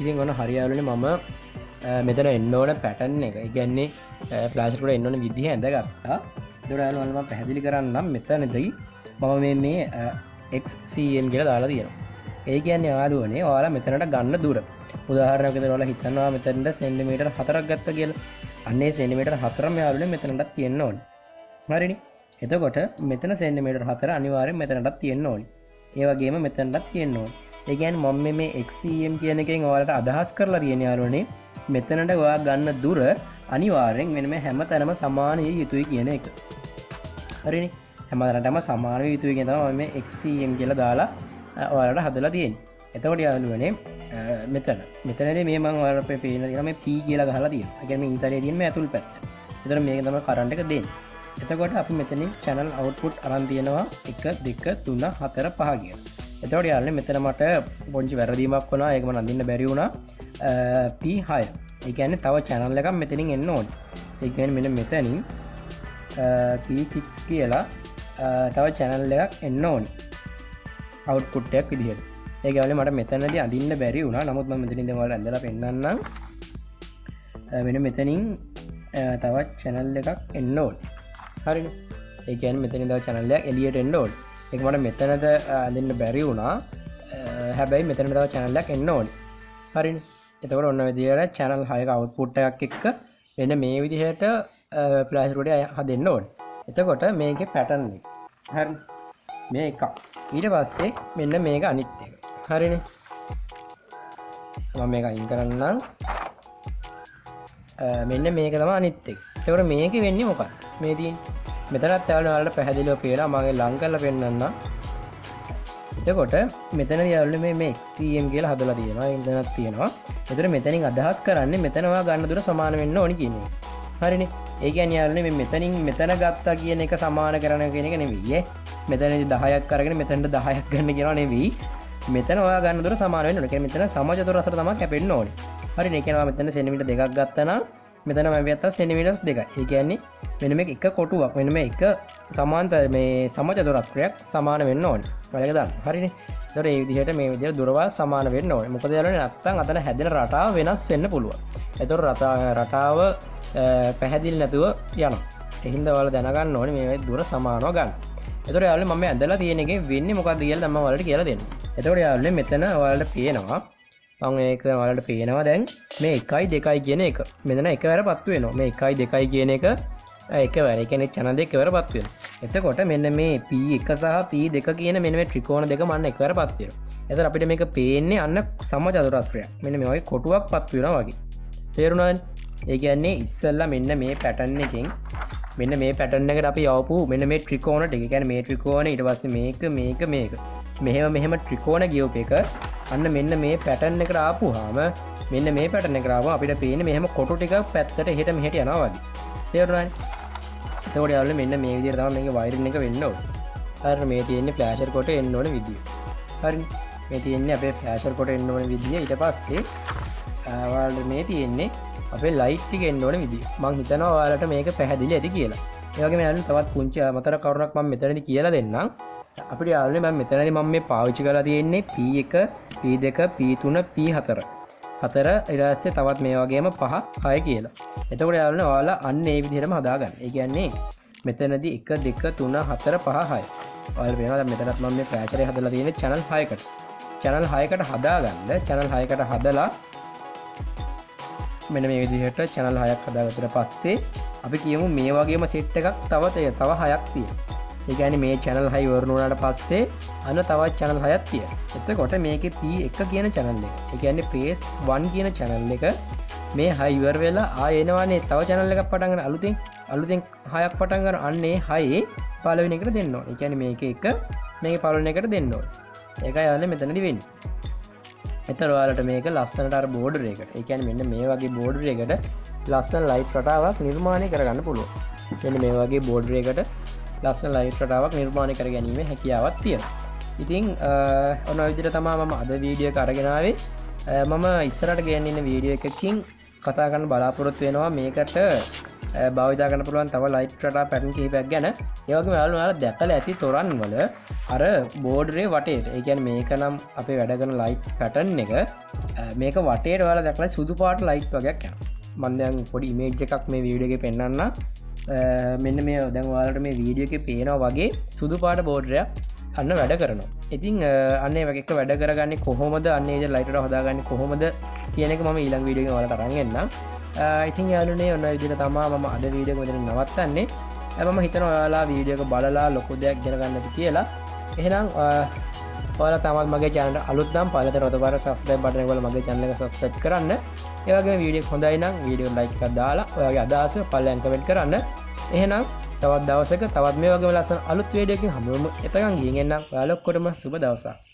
ඉතින් ඔන්න හරියාලුනේ මම මෙතන එන්න ඕන පැටර්න් එක. ඒ කියන්නේ ෆ්ලෑෂ් එකට එන්න ඕන විදිහ ඇඳගත්තා. ඒකට යාළුවෝ මම පැහැදිලි කරන්නම් මෙතනදී මම මේ XCM කියලා දාලා තියෙනවා. ඒ කියන්නේ යාළුවනේ ඔයාලා මෙතනට ගන්න දුර. උදාහරණයක් විදිහට ඔයාලා හිතනවා මෙතනට සෙන්ටිමීටර් 4ක් ගත්තා කියලා. අන්නේ සෙන්ටිමීටර් 4ම යාළුවනේ මෙතනටත් තියෙන්න ඕනේ. හරිනේ. එතකොට මෙතන සෙන්ටිමීටර් 4 අනිවාර්යෙන් මෙතනටත් තියෙන්න ඕනේ. ඒ වගේම මෙතනටත් තියෙන්න ඕනේ. ඒ කියන්නේ මම මේ XCM කියන එකෙන් ඔයාලට අදහස් කරලා තියෙන යාළුවනේ මෙතනට ඔයා ගන්න දුර අනිවාර්යෙන් වෙනම හැමතැනම සමාන විය යුතුයි කියන එක. හරිනේ. හැමතැනටම සමාන විය යුතුයි කියන තමයි මේ XCM කියලා දාලා ඔයාලට හදලා තියෙන්නේ. එතකොට යාළුවනේ මෙතනදී මේ මම ඔයාලට පේන දේ මේ P කියලා ගහලා තියෙනවා. ඒ කියන්නේ මේ ඊතරේ තියෙන මේ ඇතුල් පැත්ත. ඒතර මේක තමයි කරන්ට් එක දෙන්නේ. එතකොට අපි මෙතනින් channel output අරන් තියෙනවා 1 2 3 4 5 කියලා. එතකොට යාළුවනේ මෙතන මට පොන්චි වැරදීමක් වුණා. ඒක මම අඳින්න බැරි වුණා. P6. ඒ කියන්නේ තව channel එකක් මෙතනින් එන්න ඕනේ. ඒ කියන්නේ මෙන්න මෙතනින් P6 කියලා තව channel එකක් එන්න ඕනේ. output එකක් විදිහට. ඒක යාළුවනේ මට මෙතනදී අඳින්න බැරි වුණා. නමුත් මම මෙතනින් දැන් ඔයාලට ඇඳලා පෙන්නන්නම්. මෙන්න මෙතනින් තවත් channel එකක් එන්න ඕනේ. හරිනේ. ඒ කියන්නේ මෙතනින් තව channel එකක් එළියට එන්න ඕනේ. ඒක මට මෙතනද අඳින්න බැරි වුණා. හැබැයි මෙතන තව channel එකක් එන්න ඕනේ. හරිනේ. එතකොට ඔන්න ඔය විදිහට channel 6ක output එකක් එක්ක මෙන්න මේ විදිහට flash රෝඩේ හදෙන්න ඕනේ. එතකොට මේකේ pattern එක. හරිනේ. මේ එකක්. ඊට පස්සේ මෙන්න මේක අනිත් එක. හරිනේ. මම මේක අයින් කරන්නම්. මෙන්න මේක තමයි අනිත් එක. එතකොට මේකේ වෙන්නේ මොකක්ද? මේ තියෙන්නේ. මෙතනත් ඔයාලට පැහැදිලිව කියලා මම ලං කරලා පෙන්නන්නම්. එතකොට මෙතනදී යාළුවනේ මේ XCM කියලා හදලා තියෙනවා. ඉන්ටර්නෙට් තියෙනවා. ඒතර මෙතනින් අදහස් කරන්නේ මෙතන ඔයා ගන්න දුර සමාන වෙන්න ඕනි කියන එක. හරිනේ. ඒ කියන්නේ යාළුවනේ මේ මෙතනින් මෙතන ගත්තා කියන එක සමාන කරන කියන එක නෙවෙයි ඈ. මෙතනදී 10ක් අරගෙන මෙතනට 10ක් ගන්න කියනවා නෙවෙයි. මෙතන ඔයා ගන්න දුර සමාන වෙන්න ඕනේ. ඒ කියන්නේ මෙතන සමචතුරස්‍ර තමයි කැපෙන්න ඕනේ. හරිනේ. ඒ කියන්නේ මෙතන සෙන්ටිමීටර් 2ක් ගත්තා නම් මෙතන මම ගත්තා සෙන්ටිමීටර් 2යි. ඒ කියන්නේ මෙන්න මේක එක කොටුවක්. මෙන්න මේ එක සමාන්තර මේ සමචතුරස්‍රයක් සමාන වෙන්න ඕනේ. ඔයාලගේ දාන්න. හරිනේ. ඒතකොට මේ විදිහට මේ විදිහට දුරවල් සමාන වෙන්න ඕනේ. මොකද යාළුවනේ නැත්තම් අතන හැදෙන රටාව වෙනස් වෙන්න පුළුවන්. ඒතකොට රටාව පැහැදිලි නැතුව යනවා. ඒ හින්දා ඔයාලා දැනගන්න ඕනේ මේ දුර සමානව ගන්න. ඒතකොට යාළුවනේ මම ඇඳලා තියෙන එකේ වෙන්නේ මොකක්ද කියලා දැන් මම ඔයාලට කියලා දෙන්නම්. ඒතකොට යාළුවනේ මෙතන ඔයාලට පේනවා මම ඒක ඔයාලට පේනවා දැන් මේ 1යි 2යි කියන එක. මෙතන එකවරපත් වෙනවා. මේ 1යි 2යි කියන එක එකවර. ඒ කියන්නේ channel දෙක එකවරපත් වෙනවා. එතකොට මෙන්න මේ P1 සහ P2 කියන මෙන්න මේ ත්‍රිකෝණ දෙක මන්න එකවරපත් වෙනවා. එතකොට අපිට මේක පේන්නේ අන්න සමචතුරස්‍රයක්. මෙන්න මේ වගේ කොටුවක්පත් වෙනවා වගේ. තේරුණාද? ඒ කියන්නේ ඉස්සෙල්ලා මෙන්න මේ pattern එකෙන් මෙන්න මේ pattern එකට අපි යවපු මෙන්න මේ ත්‍රිකෝණ ටික. ඒ කියන්නේ මේ ත්‍රිකෝණ ඊට පස්සේ මේක මෙහෙම ත්‍රිකෝණ ගියෝප එක අන්න මෙන්න මේ pattern එකට ආපුවාම මෙන්න මේ pattern එකට ආවම අපිට පේන්නේ මෙහෙම කොටු ටික පැත්තට එහෙට මෙහෙට යනවා වගේ. තේරුණානේ? එතකොට යාළුවනේ මෙන්න මේ විදිහට තමයි මේකේ වයරින් එක වෙන්න ඕනේ. හරියට මේ තියෙන්නේ ෆ්ලෑෂර් කොට එන්න ඕනේ විදිය. හරිනේ. මේ තියෙන්නේ අපේ ෆ්ලෑෂර් කොට එන්න ඕනේ විදිය. ඊට පස්සේ ඔයාලට මේ තියෙන්නේ අපේ ලයිට් එක එන්න ඕනේ විදිය. මම හිතනවා ඔයාලට මේක පැහැදිලි ඇති කියලා. ඒ වගේම යාළුවනේ තවත් පුංචි අමතර කරුණක් මම මෙතනදී කියලා දෙන්නම්. අපිට යාළුවනේ මම මෙතනදී මේ පාවිච්චි කරලා තියෙන්නේ P1, P2, P3, P4. 4 ඊට පස්සේ තවත් මේ වගේම 5, 6 කියලා. එතකොට යාළුවනේ ඔයාලා අන්න ඒ විදිහටම හදාගන්න. ඒ කියන්නේ මෙතනදී 1 2 3 4 5 6. ඔයාලා පේනවා දැන් මෙතනත් මම මේ ෆ්ලෑෂර් එක හදලා තියෙන්නේ channel 6කට. channel 6කට හදාගන්න. channel 6කට හදලා මෙන්න මේ විදිහට channel 6ක් හදාගත්තට පස්සේ අපි කියමු මේ වගේම set එකක් තව 6ක් තියෙනවා. ඒ කියන්නේ මේ channel 6 ඉවර වුණාට පස්සේ අන්න තවත් channel 6ක් තියෙනවා. එතකොට මේකේ P1 කියන channel එක. ඒ කියන්නේ phase 1 කියන channel එක මේ 6 ඉවර වෙලා ආයෙ එනවානේ තව channel එකක් පටන් ගන්න අලුතෙන් 6ක් පටන් ගන්න අන්නේ 6 පළවෙනි එකට දෙන්න ඕනේ. ඒ කියන්නේ මේකේ 1 මේකේ පළවෙනි එකට දෙන්න ඕනේ. ඒකයි යන්නේ මෙතනදී වෙන්නේ. එතන ඔයාලට මේක ලස්සනට අර බෝඩර් එකට. ඒ කියන්නේ මෙන්න මේ වගේ බෝඩර් එකකට ලස්සන ලයිට් රටාවක් නිර්මාණය කරගන්න පුළුවන්. මෙන්න මේ වගේ බෝඩර් එකට ලස්සන ලයිට් රටාවක් නිර්මාණය කර ගැනීමේ හැකියාවක් තියෙනවා. ඉතින් ඔන්න ඔය විදිහට තමයි මම අද වීඩියෝ එක අරගෙන ආවේ. මම ඉස්සරහට ගෙනියන්න ඉන්න වීඩියෝ එකකින් කතා කරන්න බලාපොරොත්තු වෙනවා මේකට භාවිතා කරන්න පුළුවන් තව ලයිට් රටා පැටර්න් කිහිපයක් ගැන. ඒ වගේම ඔයාලා දැකලා ඇති තොරන් වල අර බෝඩරේ වටේට ඒ කියන්නේ මේක නම් අපේ වැඩ කරන ලයිට් පැටර්න් එක මේක වටේට ඔයාලා දැකලා සුදු පාට ලයිට් වගේක් යනවා. මම දැන් පොඩි ඉමේජ් එකක් මේ වීඩියෝ එකේ පෙන්නන්න. මෙන්න මේ දැන් ඔයාලට මේ වීඩියෝ එකේ පේනවා වගේ සුදු පාට බෝඩරයක් අන්න වැඩ කරනවා. ඉතින් අන්න ඒ වගේ එක වැඩ කරගන්නේ කොහොමද අන්න ඒ ලයිට් එක හදාගන්නේ කොහොමද කියන එක මම ඊළඟ වීඩියෝ එකේ ඔයාලට අරන් එන්නම්. ඉතින් යාළුවනේ ඔන්න විදිහට තමයි මම අද වීඩියෝ එක මෙතන නවත්තන්නේ. මම හිතනවා ඔයාලා වීඩියෝ එක බලලා ලොකු දෙයක් ඉගෙන ගන්න ඇති කියලා. එහෙනම් ඔයාලා තමත් මගේ channel එකට අලුත් නම් පළත රොතපාර subscribe button එක වල මගේ channel එක subscribe කරන්න. ඒ වගේම වීඩියෝ එක හොඳයි නම් වීඩියෝ එක like එකක් දාලා ඔයාගේ අදහස පළයන් comment කරන්න. එහෙනම් තවත් දවසක තවත් මේ වගේම ලස්සන අලුත් වීඩියෝ එකකින් හමුවෙමු. එතකන් ගිහින් එන්නම්. ඔයාලා ඔක්කොටම සුබ දවසක්.